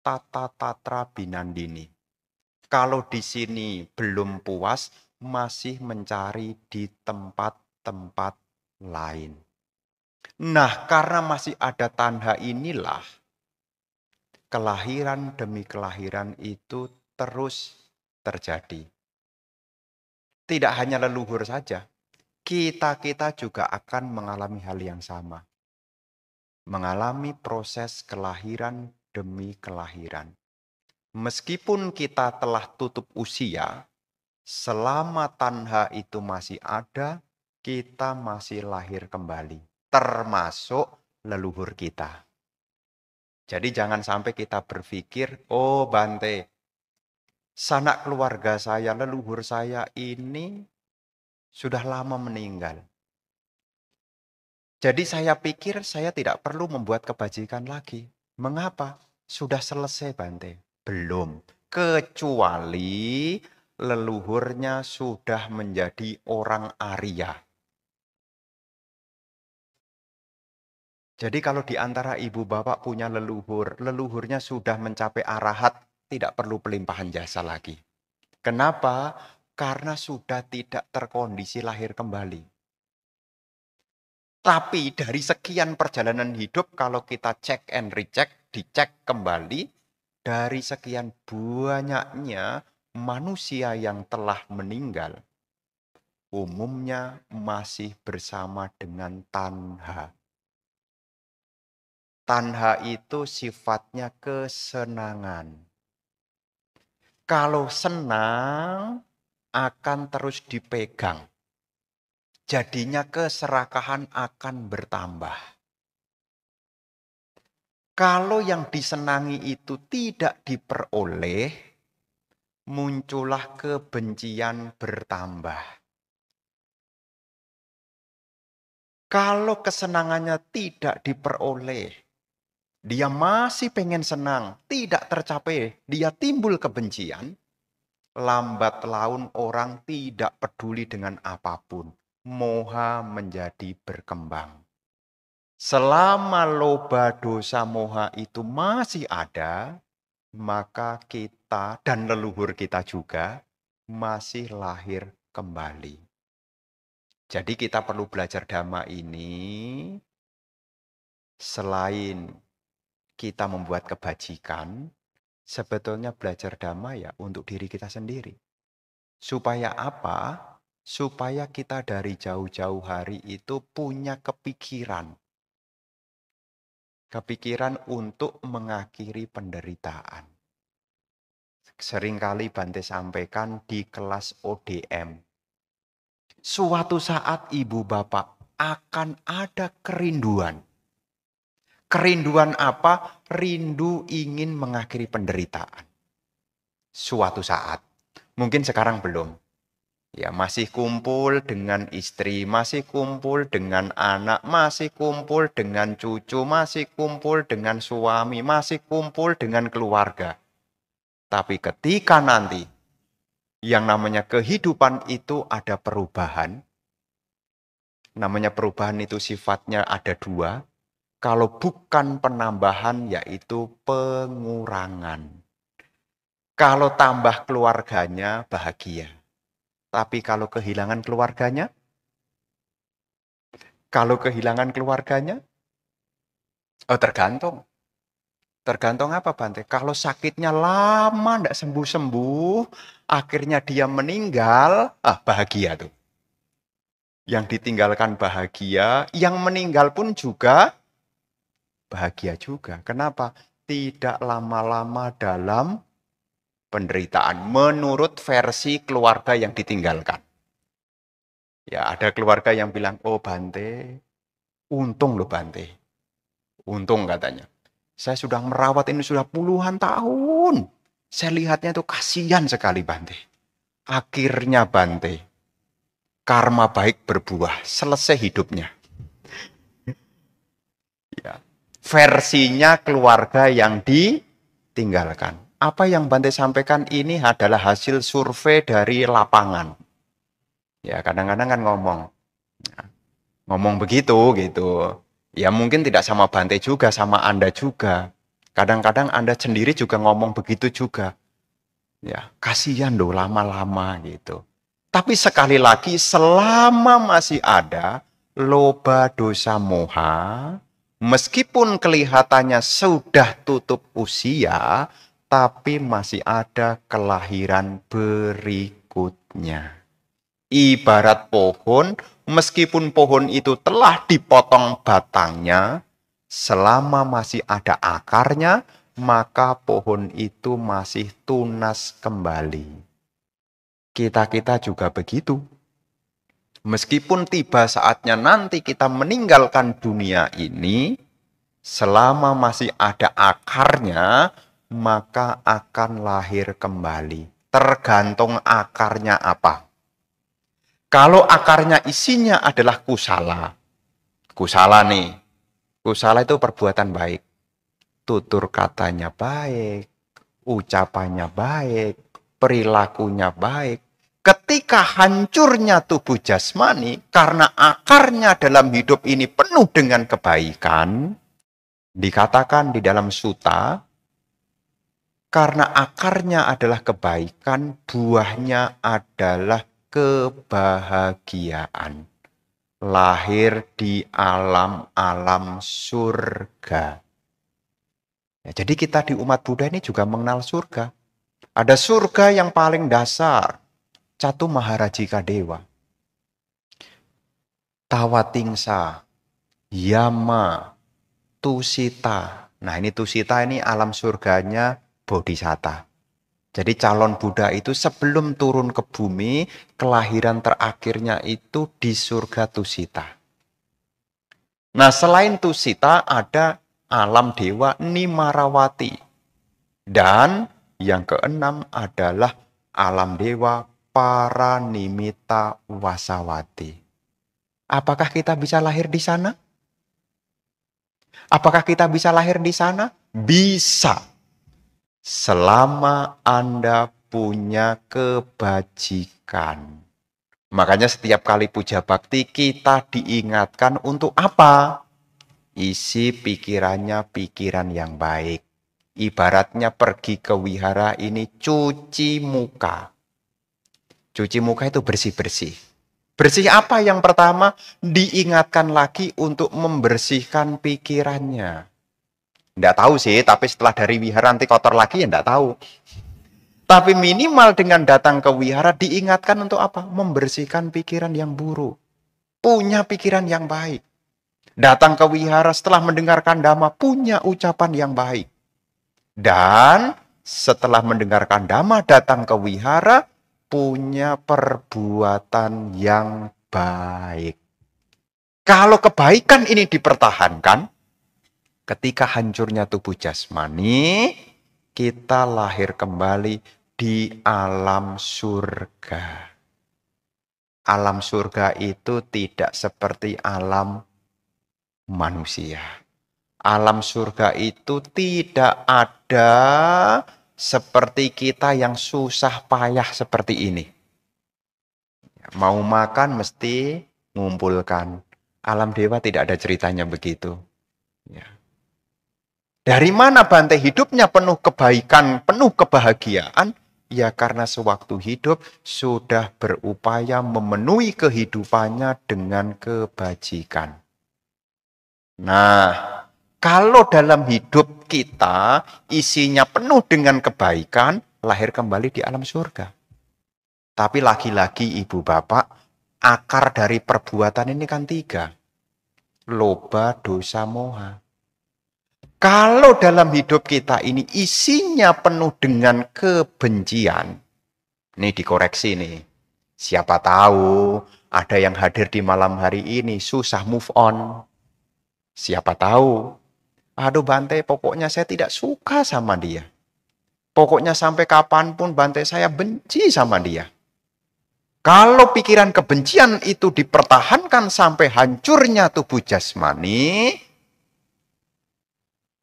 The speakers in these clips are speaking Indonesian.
tata tatra binandini. Kalau di sini belum puas, masih mencari di tempat-tempat lain. Nah, karena masih ada tanha inilah, kelahiran demi kelahiran itu terus terjadi. Tidak hanya leluhur saja, kita juga akan mengalami hal yang sama. Mengalami proses kelahiran demi kelahiran. Meskipun kita telah tutup usia, selama tanha itu masih ada, kita masih lahir kembali. Termasuk leluhur kita. Jadi jangan sampai kita berpikir, oh Bante, sanak keluarga saya, leluhur saya ini sudah lama meninggal. Jadi saya pikir saya tidak perlu membuat kebajikan lagi. Mengapa? Sudah selesai Bante. Belum. Kecuali leluhurnya sudah menjadi orang Arya. Jadi kalau di antara ibu bapak punya leluhur, leluhurnya sudah mencapai arahat, tidak perlu pelimpahan jasa lagi. Kenapa? Karena sudah tidak terkondisi lahir kembali. Tapi dari sekian perjalanan hidup, kalau kita cek and recheck, dicek kembali, dari sekian banyaknya manusia yang telah meninggal, umumnya masih bersama dengan tanha. Tanha itu sifatnya kesenangan. Kalau senang, akan terus dipegang. Jadinya keserakahan akan bertambah. Kalau yang disenangi itu tidak diperoleh, muncullah kebencian bertambah. Kalau kesenangannya tidak diperoleh, dia masih pengen senang, tidak tercapai, dia timbul kebencian, lambat laun orang tidak peduli dengan apapun. Moha menjadi berkembang. Selama loba dosa moha itu masih ada, maka kita dan leluhur kita juga masih lahir kembali. Jadi kita perlu belajar Dhamma ini selain kita membuat kebajikan, sebetulnya belajar Dhamma ya untuk diri kita sendiri. Supaya apa? Supaya kita dari jauh-jauh hari itu punya kepikiran. Kepikiran untuk mengakhiri penderitaan. Seringkali Bante sampaikan di kelas ODM. Suatu saat ibu bapak akan ada kerinduan. Kerinduan apa? Rindu ingin mengakhiri penderitaan. Suatu saat. Mungkin sekarang belum. Ya, masih kumpul dengan istri, masih kumpul dengan anak, masih kumpul dengan cucu, masih kumpul dengan suami, masih kumpul dengan keluarga. Tapi ketika nanti yang namanya kehidupan itu ada perubahan, namanya perubahan itu sifatnya ada dua, kalau bukan penambahan yaitu pengurangan. Kalau tambah keluarganya bahagia. Tapi kalau kehilangan keluarganya? Kalau kehilangan keluarganya? Oh tergantung. Tergantung apa Bante? Kalau sakitnya lama tidak sembuh-sembuh, akhirnya dia meninggal, bahagia tuh. Yang ditinggalkan bahagia, yang meninggal pun juga bahagia juga. Kenapa? Tidak lama-lama dalam penderitaan menurut versi keluarga yang ditinggalkan. Ya, ada keluarga yang bilang, "Oh, Bante, untung loh Bante. Untung katanya. Saya sudah merawat ini sudah puluhan tahun. Saya lihatnya itu kasihan sekali Bante. Akhirnya Bante, karma baik berbuah, selesai hidupnya." Ya. Versinya keluarga yang ditinggalkan. Apa yang Bante sampaikan ini adalah hasil survei dari lapangan. Ya, kadang-kadang kan ngomong begitu gitu. Ya mungkin tidak sama Bante juga, sama Anda juga. Kadang-kadang Anda sendiri juga ngomong begitu juga. Ya, kasihan loh lama-lama gitu. Tapi sekali lagi, selama masih ada loba dosa moha, meskipun kelihatannya sudah tutup usia, tapi masih ada kelahiran berikutnya. Ibarat pohon, meskipun pohon itu telah dipotong batangnya, selama masih ada akarnya, maka pohon itu masih tunas kembali. Kita-kita juga begitu. Meskipun tiba saatnya nanti kita meninggalkan dunia ini, selama masih ada akarnya, maka akan lahir kembali. Tergantung akarnya apa. Kalau akarnya isinya adalah kusala. Kusala nih. Kusala itu perbuatan baik. Tutur katanya baik. Ucapannya baik. Perilakunya baik. Ketika hancurnya tubuh jasmani, karena akarnya dalam hidup ini penuh dengan kebaikan, dikatakan di dalam suta, karena akarnya adalah kebaikan, buahnya adalah kebahagiaan. Lahir di alam-alam surga. Ya, jadi kita di umat Buddha ini juga mengenal surga. Ada surga yang paling dasar, Catu Maharajika Dewa. Tawatingsa, Yama, Tusita. Nah ini Tusita ini alam surganya Bodhisatta. Jadi calon Buddha itu sebelum turun ke bumi, kelahiran terakhirnya itu di surga Tusita. Nah selain Tusita ada alam dewa Nimarawati. Dan yang keenam adalah alam dewa Paranimita Wasawati. Apakah kita bisa lahir di sana? Apakah kita bisa lahir di sana? Bisa. Selama Anda punya kebajikan. Makanya setiap kali puja bakti kita diingatkan untuk apa? Isi pikirannya pikiran yang baik. Ibaratnya pergi ke wihara ini cuci muka. Cuci muka itu bersih-bersih. Bersih apa yang pertama? Diingatkan lagi untuk membersihkan pikirannya. Nggak tahu sih, tapi setelah dari wihara nanti kotor lagi ya nggak tahu. Tapi minimal dengan datang ke wihara diingatkan untuk apa? Membersihkan pikiran yang buruk. Punya pikiran yang baik. Datang ke wihara setelah mendengarkan dhamma, punya ucapan yang baik. Dan setelah mendengarkan dhamma, datang ke wihara, punya perbuatan yang baik. Kalau kebaikan ini dipertahankan, ketika hancurnya tubuh jasmani, kita lahir kembali di alam surga. Alam surga itu tidak seperti alam manusia. Alam surga itu tidak ada seperti kita yang susah payah seperti ini. Mau makan mesti ngumpulkan. Alam dewa tidak ada ceritanya begitu. Ya. Dari mana Bante hidupnya penuh kebaikan, penuh kebahagiaan? Ya karena sewaktu hidup sudah berupaya memenuhi kehidupannya dengan kebajikan. Nah, kalau dalam hidup kita isinya penuh dengan kebaikan, lahir kembali di alam surga. Tapi lagi-lagi ibu bapak, akar dari perbuatan ini kan 3. Loba, dosa, moha. Kalau dalam hidup kita ini isinya penuh dengan kebencian, ini dikoreksi nih. Siapa tahu ada yang hadir di malam hari ini susah move on. Siapa tahu, aduh Bante pokoknya saya tidak suka sama dia. Pokoknya sampai kapanpun Bante saya benci sama dia. Kalau pikiran kebencian itu dipertahankan sampai hancurnya tubuh jasmani,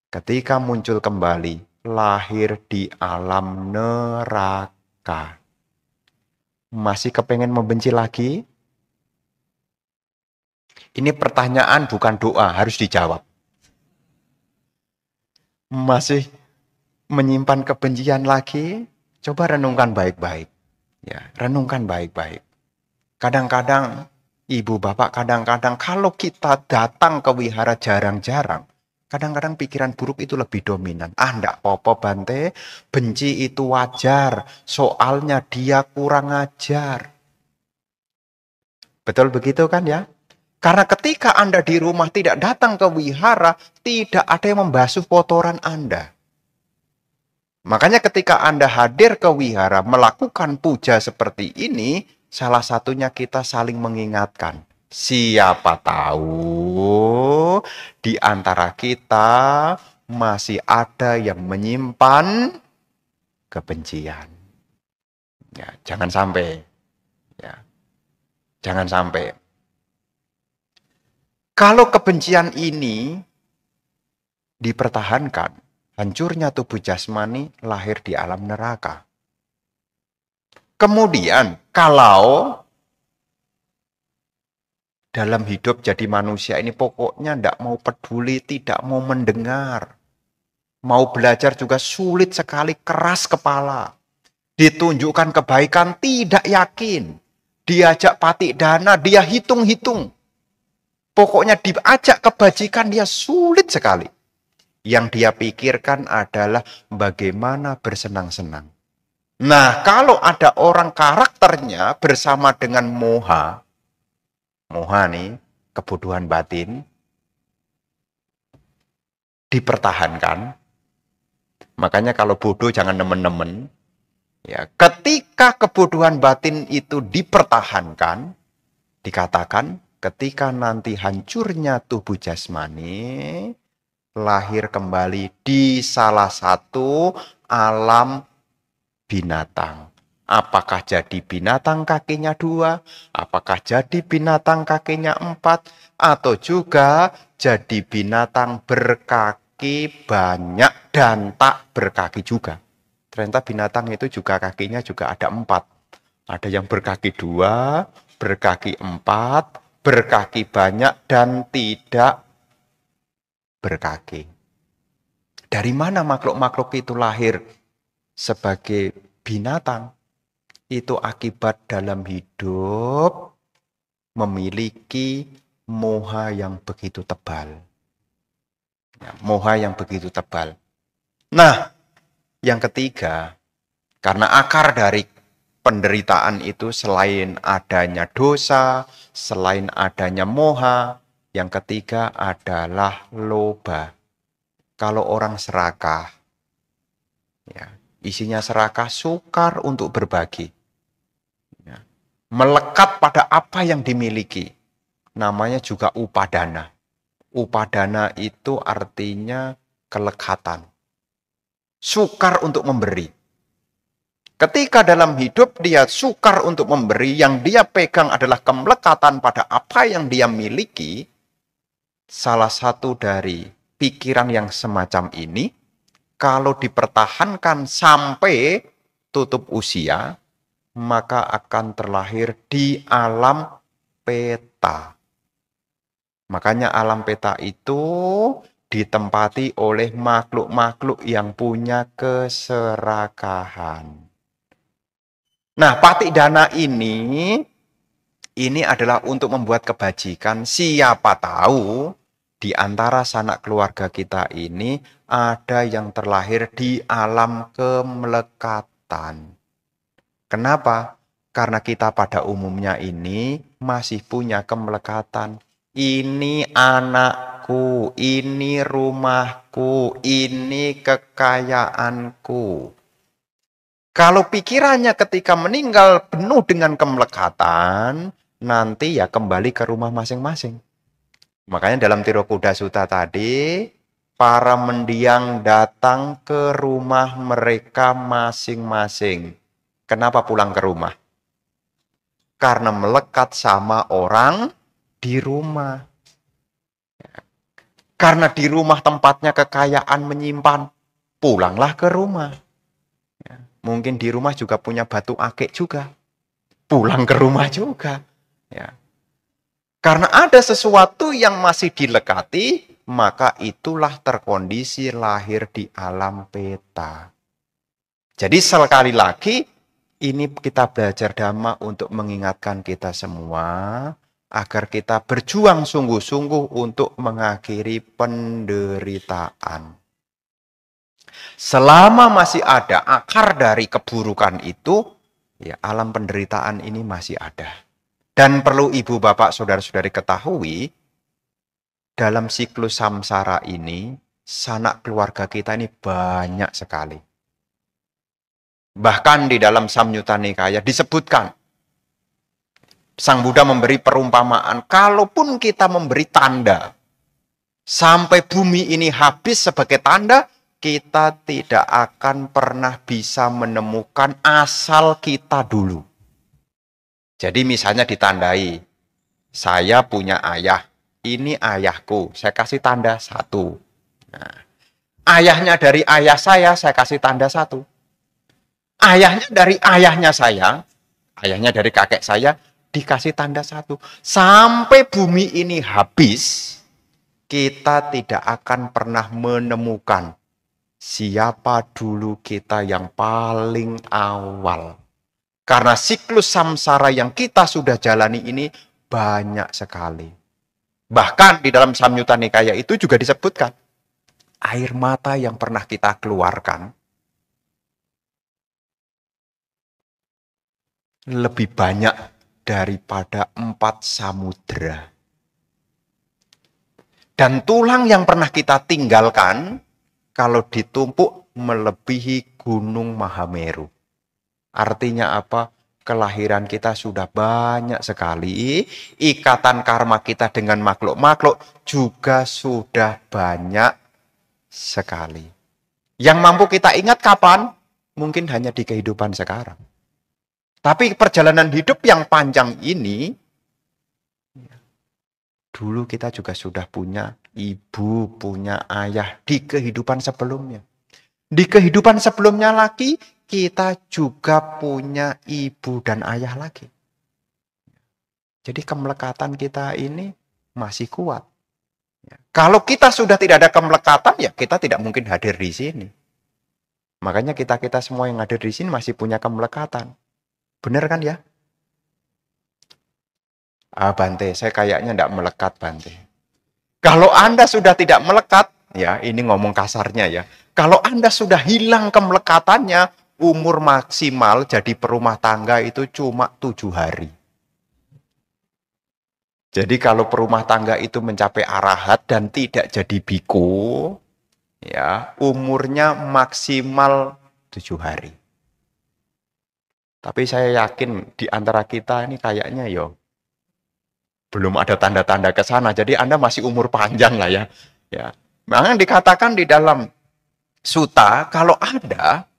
ketika muncul kembali, lahir di alam neraka. Masih kepengen membenci lagi? Ini pertanyaan bukan doa, harus dijawab. masih menyimpan kebencian lagi, coba renungkan baik-baik. Ya, renungkan baik-baik. Kadang-kadang, ibu bapak, kadang-kadang kalau kita datang ke wihara jarang-jarang, kadang-kadang pikiran buruk itu lebih dominan. Ndak apa-apa Bante, benci itu wajar, soalnya dia kurang ajar. Betul begitu kan ya? Karena ketika Anda di rumah tidak datang ke wihara, tidak ada yang membasuh kotoran Anda. Makanya ketika Anda hadir ke wihara melakukan puja seperti ini, salah satunya kita saling mengingatkan. Siapa tahu di antara kita masih ada yang menyimpan kebencian. Ya, jangan sampai. Ya, jangan sampai. Kalau kebencian ini dipertahankan, hancurnya tubuh jasmani lahir di alam neraka. Kemudian, kalau dalam hidup jadi manusia ini pokoknya tidak mau peduli, tidak mau mendengar. Mau belajar juga sulit sekali, keras kepala. Ditunjukkan kebaikan, tidak yakin. Diajak patik dana, dia hitung-hitung. Pokoknya diajak kebajikan, dia sulit sekali. Yang dia pikirkan adalah bagaimana bersenang-senang. Nah, kalau ada orang karakternya bersama dengan moha nih, kebodohan batin, dipertahankan. Makanya kalau bodoh jangan nemen-nemen. Ya, ketika kebodohan batin itu dipertahankan, dikatakan ketika nanti hancurnya tubuh jasmani, lahir kembali di salah satu alam binatang. Apakah jadi binatang kakinya 2, apakah jadi binatang kakinya 4, atau juga jadi binatang berkaki banyak dan tak berkaki juga. Ternyata binatang itu juga kakinya juga ada 4. Ada yang berkaki 2, berkaki 4, berkaki banyak dan tidak berkaki. Dari mana makhluk-makhluk itu lahir sebagai binatang? Itu akibat dalam hidup memiliki moha yang begitu tebal. Ya, moha yang begitu tebal. Nah, yang ketiga, karena akar dari penderitaan itu selain adanya dosa, selain adanya moha, yang ketiga adalah loba. Kalau orang serakah, ya, isinya serakah, sukar untuk berbagi. Ya, melekat pada apa yang dimiliki. Namanya juga upadana. Upadana itu artinya kelekatan. Sukar untuk memberi. Ketika dalam hidup dia sukar untuk memberi, yang dia pegang adalah kemelekatan pada apa yang dia miliki, salah satu dari pikiran yang semacam ini, kalau dipertahankan sampai tutup usia, maka akan terlahir di alam peta. Makanya alam peta itu ditempati oleh makhluk-makhluk yang punya keserakahan. Nah, patik dana ini adalah untuk membuat kebajikan. Siapa tahu di antara sanak keluarga kita ini ada yang terlahir di alam kemelekatan. Kenapa? Karena kita pada umumnya ini masih punya kemelekatan. Ini anakku, ini rumahku, ini kekayaanku. Kalau pikirannya ketika meninggal penuh dengan kemelekatan, nanti ya kembali ke rumah masing-masing. Makanya dalam Tirokuda Sutta tadi, para mendiang datang ke rumah mereka masing-masing. Kenapa pulang ke rumah? Karena melekat sama orang di rumah. Karena di rumah tempatnya kekayaan menyimpan, pulanglah ke rumah. Mungkin di rumah juga punya batu akik juga. Pulang ke rumah juga. Ya. Karena ada sesuatu yang masih dilekati, maka itulah terkondisi lahir di alam peta. Jadi sekali lagi, ini kita belajar Dhamma untuk mengingatkan kita semua, agar kita berjuang sungguh-sungguh untuk mengakhiri penderitaan. Selama masih ada akar dari keburukan itu, ya alam penderitaan ini masih ada. Dan perlu ibu bapak saudara-saudari ketahui, dalam siklus samsara ini, sanak keluarga kita ini banyak sekali. Bahkan di dalam Samyutta Nikaya disebutkan, Sang Buddha memberi perumpamaan, kalaupun kita memberi tanda, sampai bumi ini habis sebagai tanda, kita tidak akan pernah bisa menemukan asal kita dulu. Jadi misalnya ditandai, saya punya ayah, ini ayahku, saya kasih tanda 1. Nah, ayahnya dari ayah saya kasih tanda 1. Ayahnya dari ayahnya saya, ayahnya dari kakek saya, dikasih tanda 1. Sampai bumi ini habis, kita tidak akan pernah menemukan siapa dulu kita yang paling awal. Karena siklus samsara yang kita sudah jalani ini banyak sekali. Bahkan di dalam Samyutta Nikaya itu juga disebutkan, air mata yang pernah kita keluarkan lebih banyak daripada 4 samudera. Dan tulang yang pernah kita tinggalkan, kalau ditumpuk melebihi Gunung Mahameru. Artinya apa? Kelahiran kita sudah banyak sekali. Ikatan karma kita dengan makhluk-makhluk juga sudah banyak sekali. Yang mampu kita ingat kapan? Mungkin hanya di kehidupan sekarang. Tapi perjalanan hidup yang panjang ini, dulu kita juga sudah punya ibu, punya ayah di kehidupan sebelumnya. Di kehidupan sebelumnya lagi, kita juga punya ibu dan ayah lagi. Jadi kemelekatan kita ini masih kuat. Kalau kita sudah tidak ada kemelekatan, ya kita tidak mungkin hadir di sini. Makanya kita semua yang hadir di sini masih punya kemelekatan. Benar kan ya? Bante, saya kayaknya tidak melekat, Bante. Kalau Anda sudah tidak melekat, ya ini ngomong kasarnya ya. Kalau Anda sudah hilang kemelekatannya, umur maksimal jadi perumah tangga itu cuma 7 hari. Jadi kalau perumah tangga itu mencapai arahat dan tidak jadi biku, ya umurnya maksimal 7 hari. Tapi saya yakin di antara kita ini kayaknya belum ada tanda-tanda ke sana. Jadi Anda masih umur panjang lah ya. Ya. Memang dikatakan di dalam Sutta, kalau ada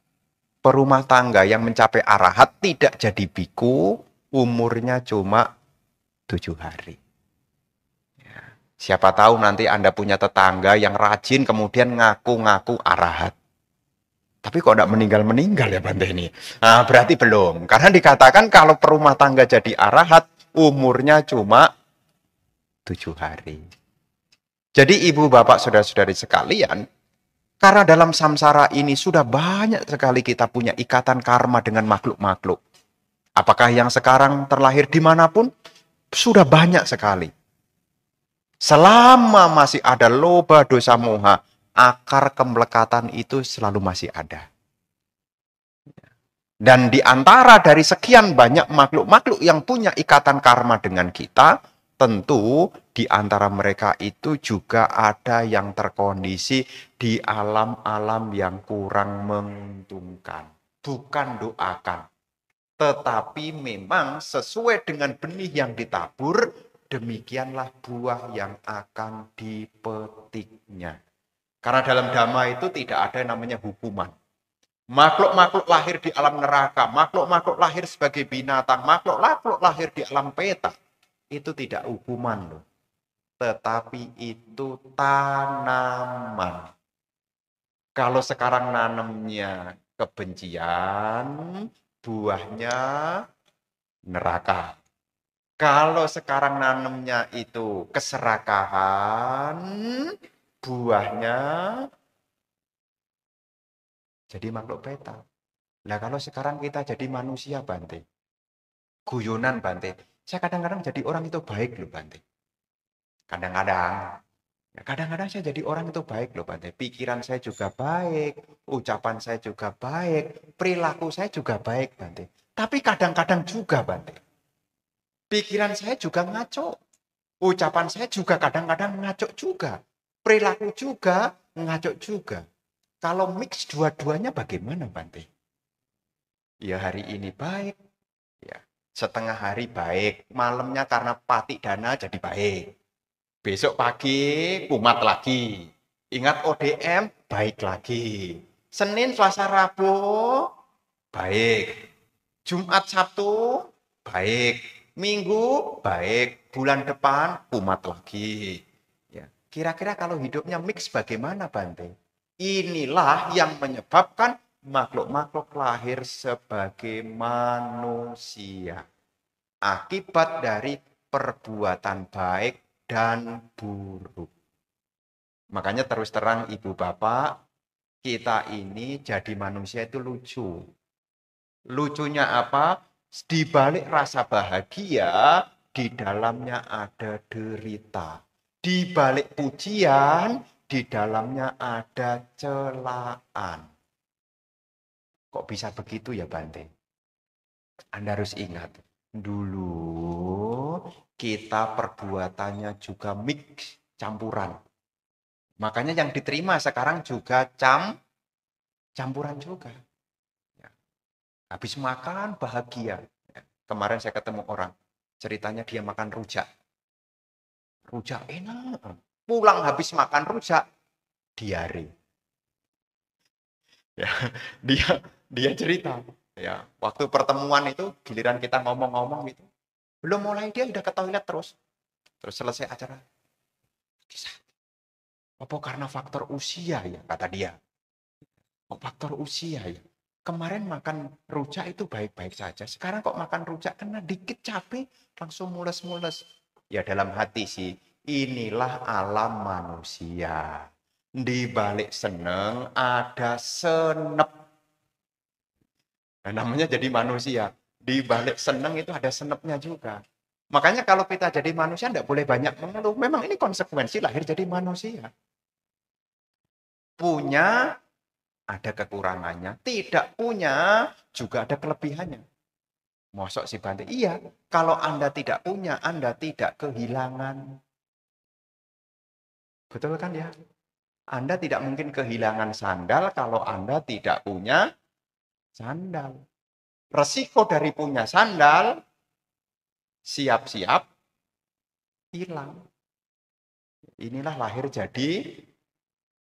perumah tangga yang mencapai arahat tidak jadi biku, umurnya cuma 7 hari. Ya. Siapa tahu nanti Anda punya tetangga yang rajin kemudian ngaku-ngaku arahat. Tapi kok tidak meninggal-meninggal ya Bante ini? Nah, berarti belum. Karena dikatakan kalau perumah tangga jadi arahat, umurnya cuma 7 hari. Jadi ibu bapak saudara-saudari sekalian, karena dalam samsara ini sudah banyak sekali kita punya ikatan karma dengan makhluk-makhluk. Apakah yang sekarang terlahir dimanapun, sudah banyak sekali. Selama masih ada loba dosa moha, akar kemelekatan itu selalu masih ada. Dan di antara dari sekian banyak makhluk-makhluk yang punya ikatan karma dengan kita, tentu di antara mereka itu juga ada yang terkondisi di alam-alam yang kurang menguntungkan. Bukan doakan, tetapi memang sesuai dengan benih yang ditabur, demikianlah buah yang akan dipetiknya. Karena dalam Dhamma itu tidak ada yang namanya hukuman. Makhluk-makhluk lahir di alam neraka, makhluk-makhluk lahir sebagai binatang, makhluk-makhluk lahir di alam peta, itu tidak hukuman loh. Tetapi itu tanaman. Kalau sekarang nanamnya kebencian, buahnya neraka. Kalau sekarang nanamnya itu keserakahan, buahnya jadi makhluk petak. Nah kalau sekarang kita jadi manusia Bante, guyonan Bante. Saya kadang-kadang jadi orang itu baik loh Bante. Kadang-kadang. Ya, kadang-kadang saya jadi orang itu baik loh Bante. Pikiran saya juga baik, ucapan saya juga baik, perilaku saya juga baik Bante. Tapi kadang-kadang juga Bante. Pikiran saya juga ngaco. Ucapan saya juga kadang-kadang ngaco juga. Perilaku juga ngaco juga. Kalau mix dua-duanya bagaimana Bante? Ya hari ini baik, ya setengah hari baik, malamnya karena patik dana jadi baik. Besok pagi kumat lagi. Ingat ODM, baik lagi. Senin, Selasa, Rabu, baik. Jumat, Sabtu, baik. Minggu, baik. Bulan depan, kumat lagi. Ya. Kira-kira kalau hidupnya mix bagaimana, Bante? Inilah yang menyebabkan makhluk-makhluk lahir sebagai manusia. Akibat dari perbuatan baik dan buruk. Makanya terus terang Ibu Bapak, kita ini jadi manusia itu lucu. Lucunya apa? Di balik rasa bahagia, di dalamnya ada derita. Di balik pujian, di dalamnya ada celaan. Kok bisa begitu ya Bante? Anda harus ingat, dulu kita perbuatannya juga mix, campuran. Makanya yang diterima sekarang juga campuran juga. Ya. Habis makan bahagia. Ya. Kemarin saya ketemu orang, ceritanya dia makan rujak. Rujak enak. Pulang habis makan rujak, diare. Ya. Dia dia cerita. Ya, waktu pertemuan itu giliran kita ngomong-ngomong gitu. Belum mulai dia udah ke toilet terus. Terus selesai acara. Apa karena faktor usia ya, kata dia. Oh, faktor usia ya. Kemarin makan rujak itu baik-baik saja. Sekarang kok makan rujak kena dikit cabai langsung mules-mules. Ya dalam hati sih, inilah alam manusia. Di balik seneng ada senep. Nah, namanya jadi manusia. Di balik seneng itu ada senepnya juga. Makanya kalau kita jadi manusia tidak boleh banyak mengeluh. Memang ini konsekuensi lahir jadi manusia. Punya ada kekurangannya. Tidak punya juga ada kelebihannya. Mosok si Bante. Iya, kalau Anda tidak punya, Anda tidak kehilangan. Betul kan ya? Anda tidak mungkin kehilangan sandal kalau Anda tidak punya sandal. Resiko dari punya sandal, siap-siap hilang. Inilah lahir jadi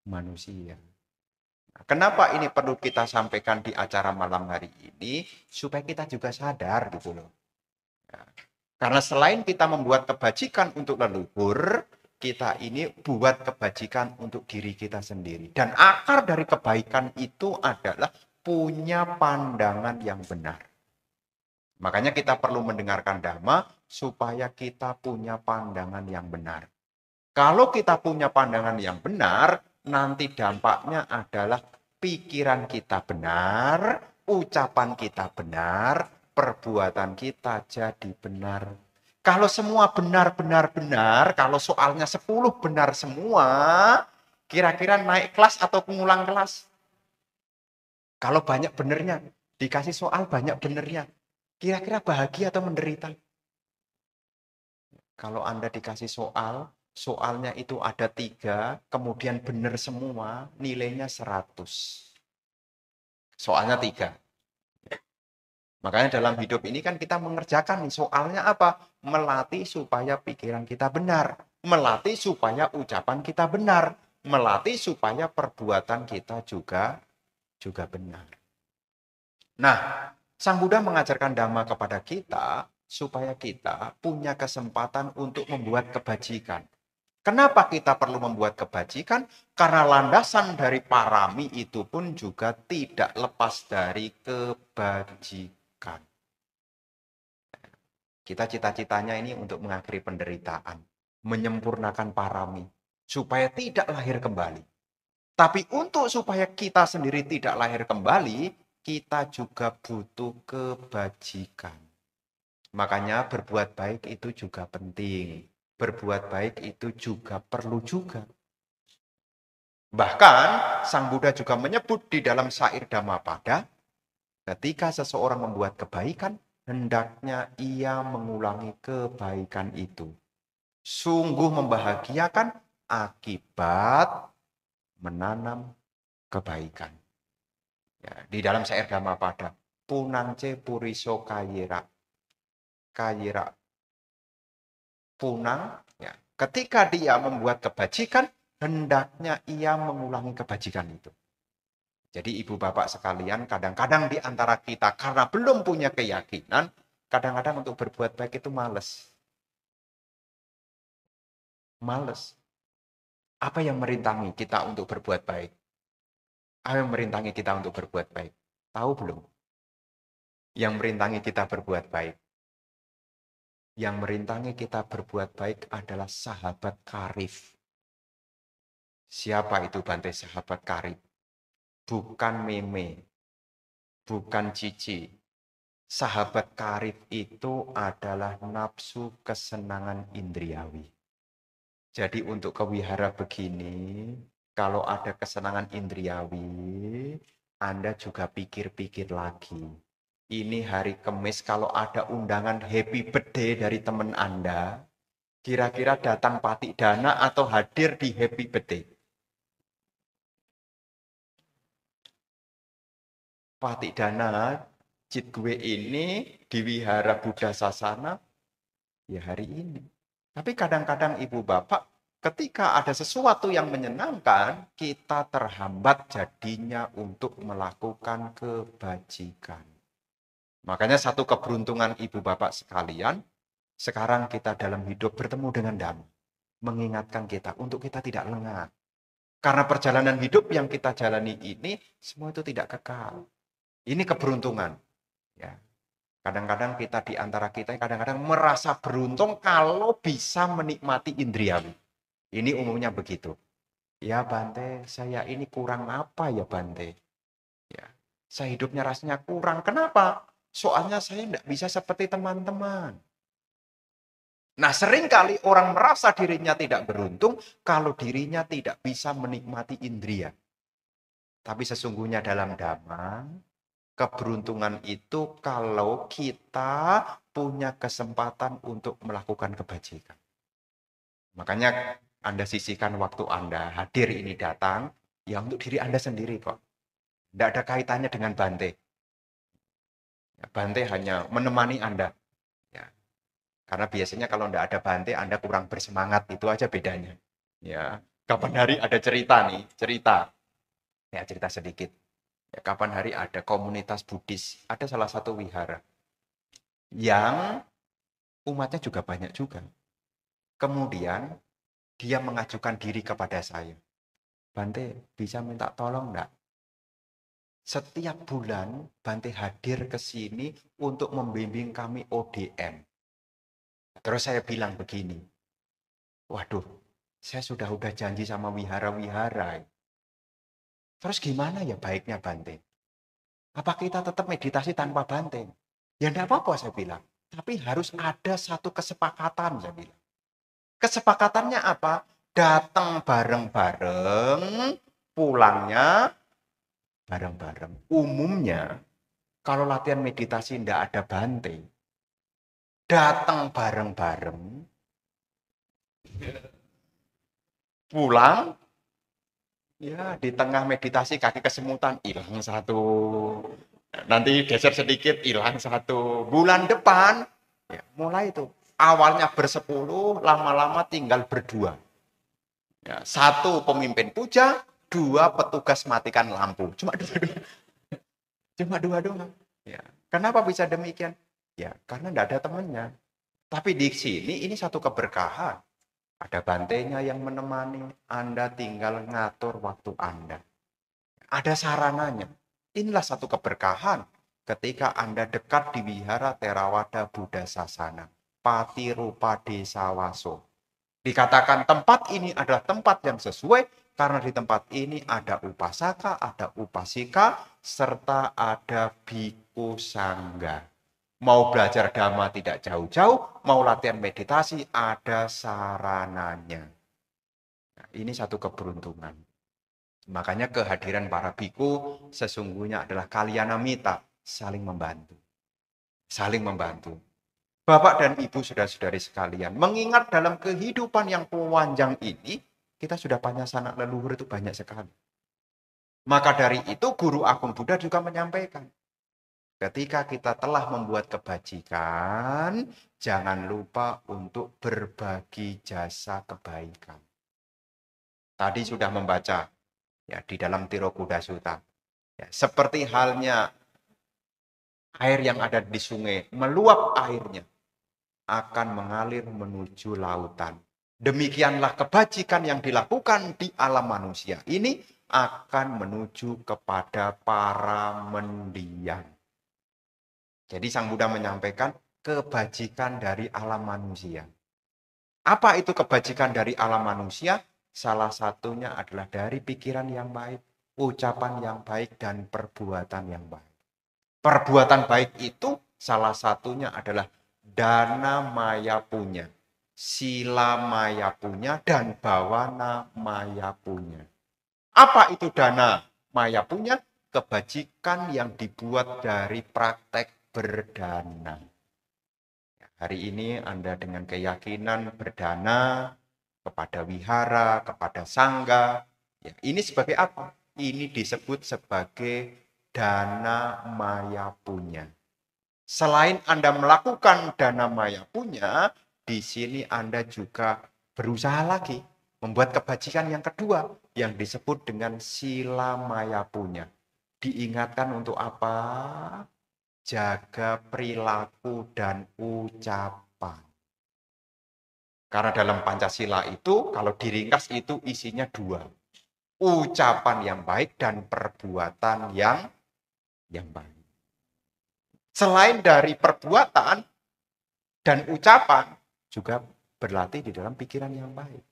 manusia. Kenapa ini perlu kita sampaikan di acara malam hari ini? Supaya kita juga sadar gitu loh. Ya. Karena selain kita membuat kebajikan untuk leluhur, kita ini buat kebajikan untuk diri kita sendiri. Dan akar dari kebaikan itu adalah punya pandangan yang benar. Makanya kita perlu mendengarkan dhamma supaya kita punya pandangan yang benar. Kalau kita punya pandangan yang benar, nanti dampaknya adalah pikiran kita benar, ucapan kita benar, perbuatan kita jadi benar. Kalau semua benar, kalau soalnya 10 benar semua, kira-kira naik kelas atau pengulang kelas? Kalau banyak benernya, dikasih soal banyak benernya, kira-kira bahagia atau menderita? Kalau Anda dikasih soal, soalnya itu ada 3, kemudian benar semua, nilainya 100. Soalnya 3. Makanya dalam hidup ini kan kita mengerjakan nih, soalnya apa? Melatih supaya pikiran kita benar. Melatih supaya ucapan kita benar. Melatih supaya perbuatan kita juga benar. Nah, Sang Buddha mengajarkan dhamma kepada kita supaya kita punya kesempatan untuk membuat kebajikan. Kenapa kita perlu membuat kebajikan? Karena landasan dari parami itu pun juga tidak lepas dari kebajikan. Kita cita-citanya ini untuk mengakhiri penderitaan, menyempurnakan parami. supaya tidak lahir kembali. Tapi untuk supaya kita sendiri tidak lahir kembali, kita juga butuh kebajikan. Makanya berbuat baik itu juga penting. Berbuat baik itu juga perlu juga. Bahkan Sang Buddha juga menyebut di dalam syair Dhammapada, ketika seseorang membuat kebaikan, hendaknya ia mengulangi kebaikan itu. Sungguh membahagiakan akibat menanam kebaikan. Ya, di dalam syair Dhammapada, punangce puriso kayira. Kayira punang, ya. Ketika dia membuat kebajikan, hendaknya ia mengulangi kebajikan itu. Jadi ibu bapak sekalian, kadang-kadang di antara kita karena belum punya keyakinan, kadang-kadang untuk berbuat baik itu males. Males. Apa yang merintangi kita untuk berbuat baik? Apa yang merintangi kita untuk berbuat baik? Tahu belum? Yang merintangi kita berbuat baik. Yang merintangi kita berbuat baik adalah sahabat karib. Siapa itu Bante sahabat karib? Bukan meme, bukan cici. Sahabat karib itu adalah nafsu kesenangan indriawi. Jadi untuk ke wihara begini, kalau ada kesenangan indriawi, Anda juga pikir-pikir lagi. Ini hari Kamis, kalau ada undangan happy birthday dari teman Anda, kira-kira datang patik dana atau hadir di happy birthday? Patik dana, cit gue ini di wihara Buddha Sasana, ya hari ini. Tapi kadang-kadang ibu bapak, ketika ada sesuatu yang menyenangkan, kita terhambat jadinya untuk melakukan kebajikan. Makanya satu keberuntungan ibu bapak sekalian, sekarang kita dalam hidup bertemu dengan Dhamma. Mengingatkan kita untuk kita tidak lengah. Karena perjalanan hidup yang kita jalani ini, semua itu tidak kekal. Ini keberuntungan. Ya. Kadang-kadang kita di antara kita kadang-kadang merasa beruntung kalau bisa menikmati indriawi. Ini umumnya begitu. Ya Bante, saya ini kurang apa ya Bante? Ya, saya hidupnya rasanya kurang. Kenapa? Soalnya saya tidak bisa seperti teman-teman. Nah, seringkali orang merasa dirinya tidak beruntung kalau dirinya tidak bisa menikmati indria. Tapi sesungguhnya dalam Dhamma, keberuntungan itu kalau kita punya kesempatan untuk melakukan kebajikan. Makanya Anda sisihkan waktu Anda hadir ini datang, ya untuk diri Anda sendiri kok. Tidak ada kaitannya dengan Bante. Bante hanya menemani Anda. Ya. Karena biasanya kalau tidak ada Bante, Anda kurang bersemangat. Itu aja bedanya. Ya. Kapan hari ada cerita nih, cerita. Ya, cerita sedikit. Ya, kapan hari ada komunitas Buddhis, ada salah satu wihara yang umatnya juga banyak juga. Kemudian dia mengajukan diri kepada saya. Bante, bisa minta tolong enggak? Setiap bulan Bante hadir ke sini untuk membimbing kami ODM. Terus saya bilang begini, waduh, saya sudah janji sama wihara-wihara. Terus gimana ya baiknya Bante? Apa kita tetap meditasi tanpa Bante? Ya enggak apa-apa saya bilang. Tapi harus ada satu kesepakatan saya bilang. Kesepakatannya apa? Datang bareng-bareng, pulangnya bareng-bareng. Umumnya, kalau latihan meditasi tidak ada Bante, datang bareng-bareng, pulang, ya di tengah meditasi kaki kesemutan, hilang satu. Nanti geser sedikit, hilang satu. Bulan depan, ya, mulai itu. Awalnya bersepuluh, lama-lama tinggal berdua. Ya, satu pemimpin puja, dua petugas matikan lampu. Cuma dua-dua. Cuma dua doang. Ya. Kenapa bisa demikian? Ya, karena tidak ada temannya. Tapi di sini ini satu keberkahan. Ada bantenya yang menemani, Anda tinggal ngatur waktu Anda. Ada sarananya. Inilah satu keberkahan ketika Anda dekat di wihara Theravada Buddha Sasana. Pati Rupa Desa Waso. Dikatakan tempat ini adalah tempat yang sesuai karena di tempat ini ada upasaka, ada upasika, serta ada biku sangga. Mau belajar dhamma tidak jauh-jauh, mau latihan meditasi ada sarananya. Nah, ini satu keberuntungan. Makanya kehadiran para biku sesungguhnya adalah kalyanamita, saling membantu. Saling membantu. Bapak dan Ibu saudara-saudari sekalian, mengingat dalam kehidupan yang panjang ini, kita sudah punya sanak leluhur itu banyak sekali. Maka dari itu Guru Agung Buddha juga menyampaikan, ketika kita telah membuat kebajikan, jangan lupa untuk berbagi jasa kebaikan. Tadi sudah membaca ya di dalam Tirokuda Sutta. Ya, seperti halnya air yang ada di sungai, meluap airnya akan mengalir menuju lautan. Demikianlah kebajikan yang dilakukan di alam manusia ini akan menuju kepada para mendiang. Jadi Sang Buddha menyampaikan kebajikan dari alam manusia. Apa itu kebajikan dari alam manusia? Salah satunya adalah dari pikiran yang baik, ucapan yang baik, dan perbuatan yang baik. Perbuatan baik itu salah satunya adalah dana maya punya, sila maya punya, dan bawana maya punya. Apa itu dana maya punya? Kebajikan yang dibuat dari praktek berdana. Hari ini Anda dengan keyakinan berdana kepada wihara, kepada sangga. Ya, ini sebagai apa? Ini disebut sebagai dana maya punya. Selain Anda melakukan dana maya punya, di sini Anda juga berusaha lagi membuat kebajikan yang kedua yang disebut dengan sila maya punya. Diingatkan untuk apa? Jaga perilaku dan ucapan. Karena dalam Pancasila itu, kalau diringkas itu isinya dua. Ucapan yang baik dan perbuatan yang baik. Selain dari perbuatan dan ucapan, juga berlatih di dalam pikiran yang baik.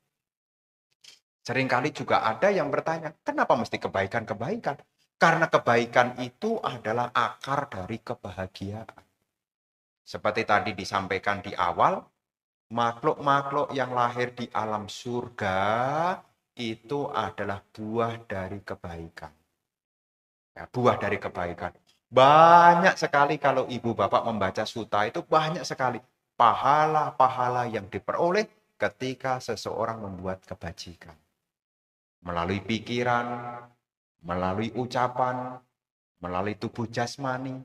Seringkali juga ada yang bertanya, kenapa mesti kebaikan-kebaikan? Karena kebaikan itu adalah akar dari kebahagiaan. Seperti tadi disampaikan di awal, makhluk-makhluk yang lahir di alam surga itu adalah buah dari kebaikan. Ya, buah dari kebaikan. Banyak sekali kalau ibu bapak membaca sutta itu banyak sekali pahala-pahala yang diperoleh ketika seseorang membuat kebajikan. Melalui pikiran, melalui ucapan, melalui tubuh jasmani.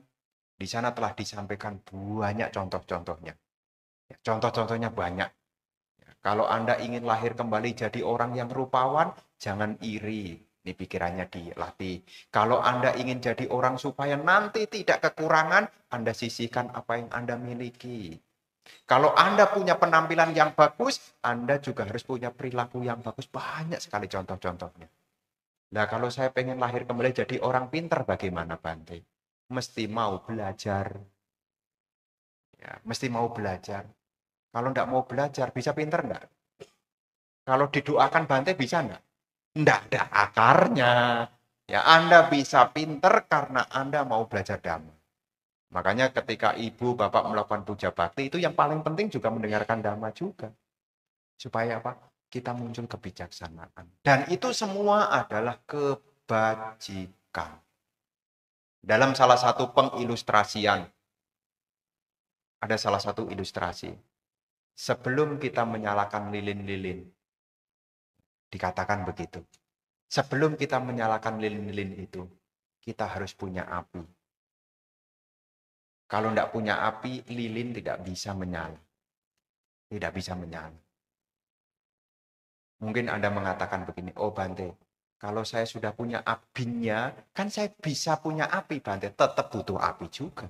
Di sana telah disampaikan banyak contoh-contohnya. Contoh-contohnya banyak. Kalau Anda ingin lahir kembali jadi orang yang rupawan, jangan iri. Ini pikirannya dilatih. Kalau Anda ingin jadi orang supaya nanti tidak kekurangan, Anda sisihkan apa yang Anda miliki. Kalau Anda punya penampilan yang bagus, Anda juga harus punya perilaku yang bagus. Banyak sekali contoh-contohnya. Nah, kalau saya pengen lahir kembali jadi orang pintar, bagaimana Bante? Mesti mau belajar. Ya, mesti mau belajar. Kalau enggak mau belajar, bisa pintar enggak? Kalau didoakan Bante, bisa enggak? Enggak ada akarnya. Ya, Anda bisa pintar karena Anda mau belajar dhamma. Makanya ketika ibu, bapak melakukan puja bakti, itu yang paling penting juga mendengarkan dhamma juga. Supaya apa? Kita muncul kebijaksanaan. Dan itu semua adalah kebajikan. Dalam salah satu pengilustrasian, ada salah satu ilustrasi. Sebelum kita menyalakan lilin-lilin, dikatakan begitu. Sebelum kita menyalakan lilin-lilin itu, kita harus punya api. Kalau tidak punya api, lilin tidak bisa menyala. Tidak bisa menyala. Mungkin Anda mengatakan begini, oh Bante, kalau saya sudah punya apinya, kan saya bisa punya api, Bante. Tetap butuh api juga.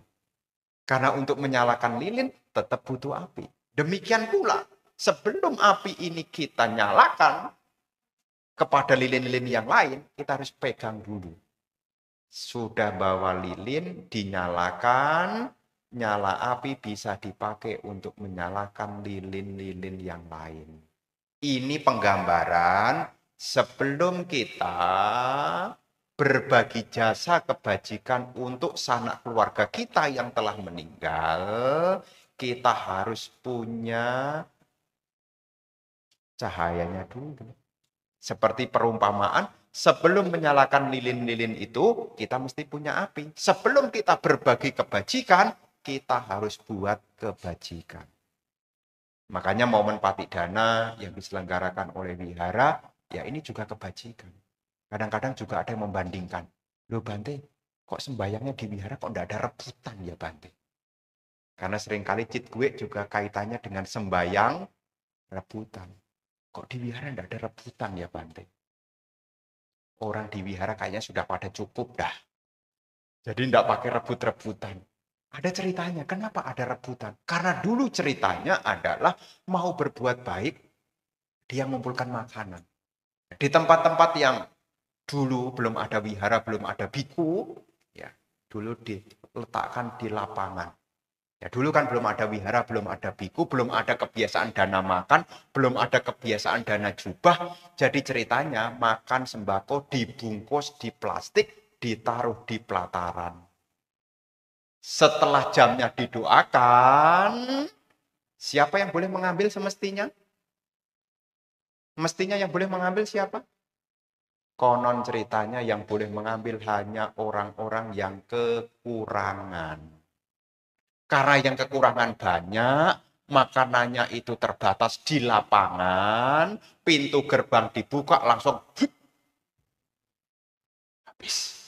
Karena untuk menyalakan lilin, tetap butuh api. Demikian pula, sebelum api ini kita nyalakan, kepada lilin-lilin yang lain, kita harus pegang dulu. Sudah bawa lilin, dinyalakan, nyala api bisa dipakai untuk menyalakan lilin-lilin yang lain. Ini penggambaran sebelum kita berbagi jasa kebajikan untuk sanak keluarga kita yang telah meninggal, kita harus punya cahayanya dulu. Seperti perumpamaan, sebelum menyalakan lilin-lilin itu, kita mesti punya api. Sebelum kita berbagi kebajikan, kita harus buat kebajikan. Makanya momen Patidana yang diselenggarakan oleh wihara, ya ini juga kebajikan. Kadang-kadang juga ada yang membandingkan. Loh Bante, kok sembayangnya di wihara kok enggak ada rebutan ya Bante? Karena seringkali cit gue juga kaitannya dengan sembayang rebutan. Kok di wihara enggak ada rebutan ya Bante? Orang di wihara kayaknya sudah pada cukup dah. Jadi enggak pakai rebut-rebutan. Ada ceritanya, kenapa ada rebutan? Karena dulu ceritanya adalah mau berbuat baik, dia mengumpulkan makanan. Di tempat-tempat yang dulu belum ada wihara, belum ada biku, ya dulu diletakkan di lapangan. Ya dulu kan belum ada wihara, belum ada biku, belum ada kebiasaan dana makan, belum ada kebiasaan dana jubah. Jadi ceritanya makan sembako dibungkus di plastik, ditaruh di pelataran. Setelah jamnya didoakan, siapa yang boleh mengambil semestinya? Mestinya yang boleh mengambil siapa? Konon ceritanya yang boleh mengambil hanya orang-orang yang kekurangan. Karena yang kekurangan banyak, makanannya itu terbatas di lapangan, pintu gerbang dibuka langsung habis.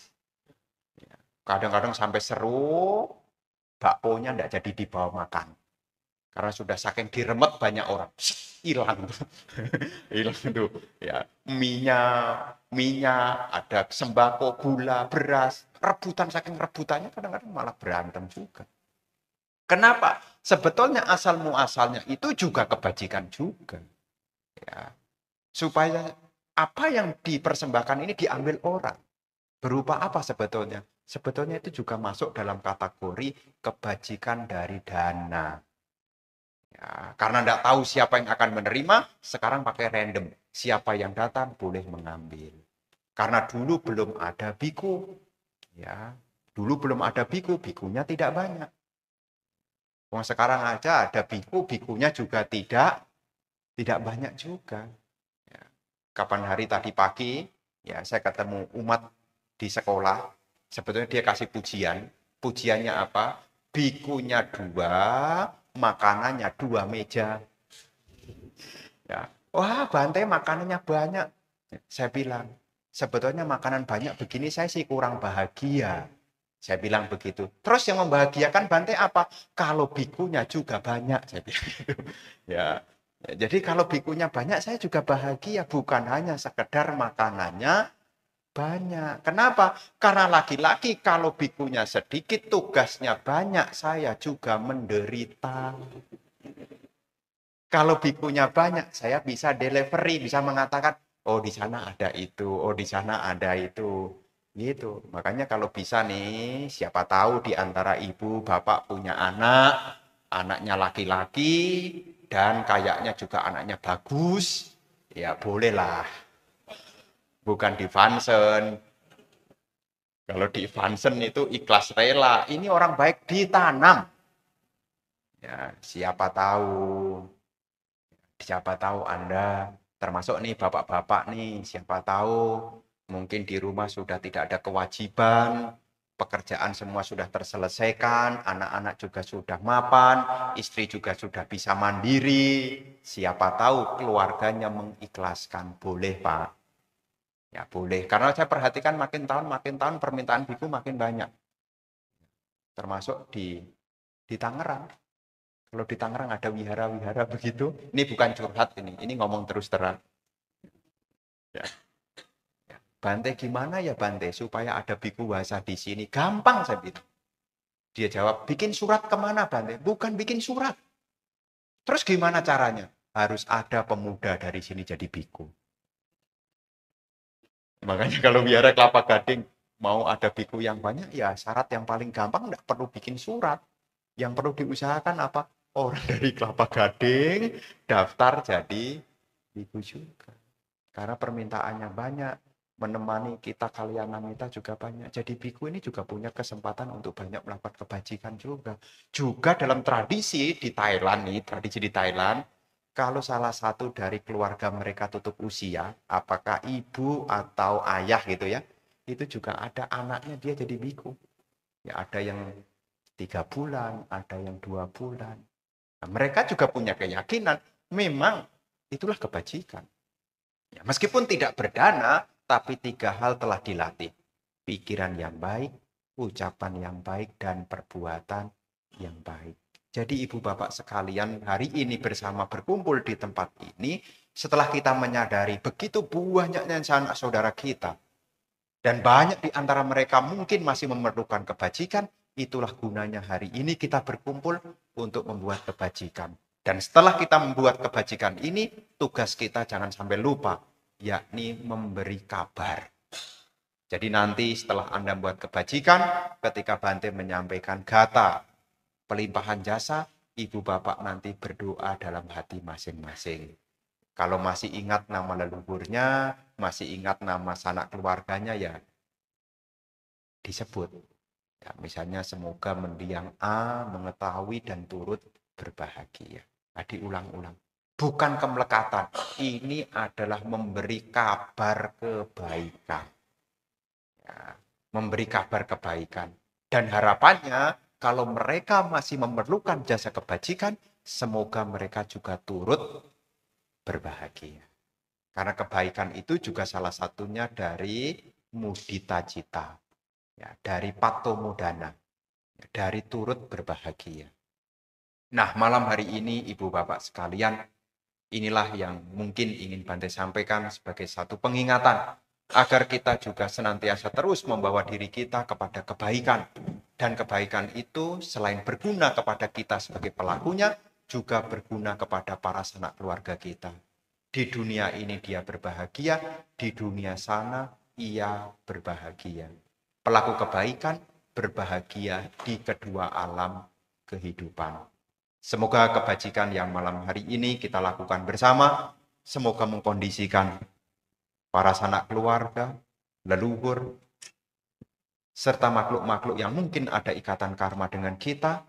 Kadang-kadang sampai seru, bakponya enggak jadi dibawa makan. Karena sudah saking diremet banyak orang. Hilang tuh. Hilang tuh. Ya, minyak, ada sembako, gula, beras. Rebutan saking rebutannya kadang-kadang malah berantem juga. Kenapa? Sebetulnya asal muasalnya itu juga kebajikan juga. Ya. Supaya apa yang dipersembahkan ini diambil orang. Berupa apa sebetulnya? Sebetulnya itu juga masuk dalam kategori kebajikan dari dana. Ya, karena tidak tahu siapa yang akan menerima, sekarang pakai random. Siapa yang datang boleh mengambil. Karena dulu belum ada biku. Ya, dulu belum ada biku, bikunya tidak banyak. Wong sekarang aja ada biku, bikunya juga tidak banyak juga. Ya. Kapan hari tadi pagi, ya saya ketemu umat di sekolah. Sebetulnya dia kasih pujian. Pujiannya apa? Bikunya 2, makanannya 2 meja. Ya. Wah, Bante makanannya banyak. Saya bilang, sebetulnya makanan banyak begini saya sih kurang bahagia. Saya bilang begitu. Terus yang membahagiakan Bante apa? Kalau bikunya juga banyak, saya bilang gitu. Ya. Ya, jadi kalau bikunya banyak saya juga bahagia, bukan hanya sekedar makanannya banyak. Kenapa? Karena laki-laki kalau bikunya sedikit, tugasnya banyak, saya juga menderita. Kalau bikunya banyak, saya bisa delivery, bisa mengatakan, oh di sana ada itu, oh di sana ada itu. Gitu. Makanya kalau bisa nih, siapa tahu di antara ibu, bapak punya anak, anaknya laki-laki, dan kayaknya juga anaknya bagus, ya bolehlah. Bukan di Vansen. Kalau di Vansen itu ikhlas rela. Ini orang baik ditanam. Ya, siapa tahu Anda termasuk nih bapak-bapak nih, siapa tahu mungkin di rumah sudah tidak ada kewajiban, pekerjaan semua sudah terselesaikan, anak-anak juga sudah mapan, istri juga sudah bisa mandiri, siapa tahu keluarganya mengikhlaskan, boleh Pak. Ya boleh, karena saya perhatikan makin tahun permintaan biku makin banyak. Termasuk di Tangerang. Kalau di Tangerang ada wihara-wihara begitu, ini bukan curhat ini ngomong terus terang. Ya. Bante gimana ya Bante supaya ada biku wasa di sini? Gampang saya bilang. Dia jawab, bikin surat kemana Bante? Bukan bikin surat. Terus gimana caranya? Harus ada pemuda dari sini jadi biku. Makanya kalau wihara Kelapa Gading mau ada biku yang banyak, ya syarat yang paling gampang tidak perlu bikin surat. Yang perlu diusahakan apa? Orang dari Kelapa Gading daftar jadi Ibu juga. Karena permintaannya banyak, menemani kita kalian wanita juga banyak. Jadi biku ini juga punya kesempatan untuk banyak melakukan kebajikan juga. Juga dalam tradisi di Thailand nih, tradisi di Thailand, kalau salah satu dari keluarga mereka tutup usia, apakah ibu atau ayah gitu ya, itu juga ada anaknya dia jadi biku. Ya ada yang 3 bulan, ada yang 2 bulan. Nah, mereka juga punya keyakinan, memang itulah kebajikan. Ya, meskipun tidak berdana, tapi 3 hal telah dilatih. Pikiran yang baik, ucapan yang baik, dan perbuatan yang baik. Jadi ibu bapak sekalian, hari ini bersama berkumpul di tempat ini, setelah kita menyadari begitu banyaknya sanak saudara kita, dan banyak di antara mereka mungkin masih memerlukan kebajikan, itulah gunanya hari ini kita berkumpul untuk membuat kebajikan. Dan setelah kita membuat kebajikan ini, tugas kita jangan sampai lupa, yakni memberi kabar. Jadi nanti setelah Anda membuat kebajikan, ketika Bante menyampaikan kata pelimpahan jasa, ibu bapak nanti berdoa dalam hati masing-masing. Kalau masih ingat nama leluhurnya, masih ingat nama sanak keluarganya, ya disebut. Ya, misalnya semoga mendiang A mengetahui dan turut berbahagia. Nah, diulang-ulang. Bukan kemelekatan. Ini adalah memberi kabar kebaikan. Ya, memberi kabar kebaikan. Dan harapannya kalau mereka masih memerlukan jasa kebajikan, semoga mereka juga turut berbahagia. Karena kebaikan itu juga salah satunya dari mudita cita. Ya, dari pato modana, dari turut berbahagia. Nah, malam hari ini Ibu Bapak sekalian, inilah yang mungkin ingin Bante sampaikan sebagai satu pengingatan agar kita juga senantiasa terus membawa diri kita kepada kebaikan. Dan kebaikan itu selain berguna kepada kita sebagai pelakunya, juga berguna kepada para sanak keluarga kita. Di dunia ini dia berbahagia, di dunia sana ia berbahagia. Pelaku kebaikan berbahagia di kedua alam kehidupan. Semoga kebajikan yang malam hari ini kita lakukan bersama, semoga mengkondisikan para sanak keluarga, leluhur, serta makhluk-makhluk yang mungkin ada ikatan karma dengan kita,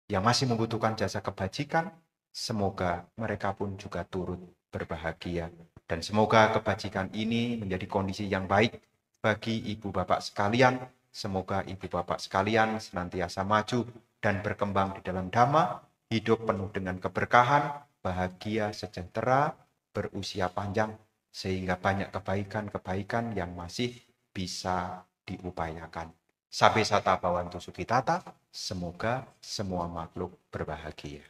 yang masih membutuhkan jasa kebajikan, semoga mereka pun juga turut berbahagia. Dan semoga kebajikan ini menjadi kondisi yang baik bagi ibu bapak sekalian. Semoga ibu bapak sekalian senantiasa maju dan berkembang di dalam dhamma, hidup penuh dengan keberkahan, bahagia, sejahtera, berusia panjang, sehingga banyak kebaikan-kebaikan yang masih bisa diupayakan. Sabe sata bawantu sukitata, semoga semua makhluk berbahagia.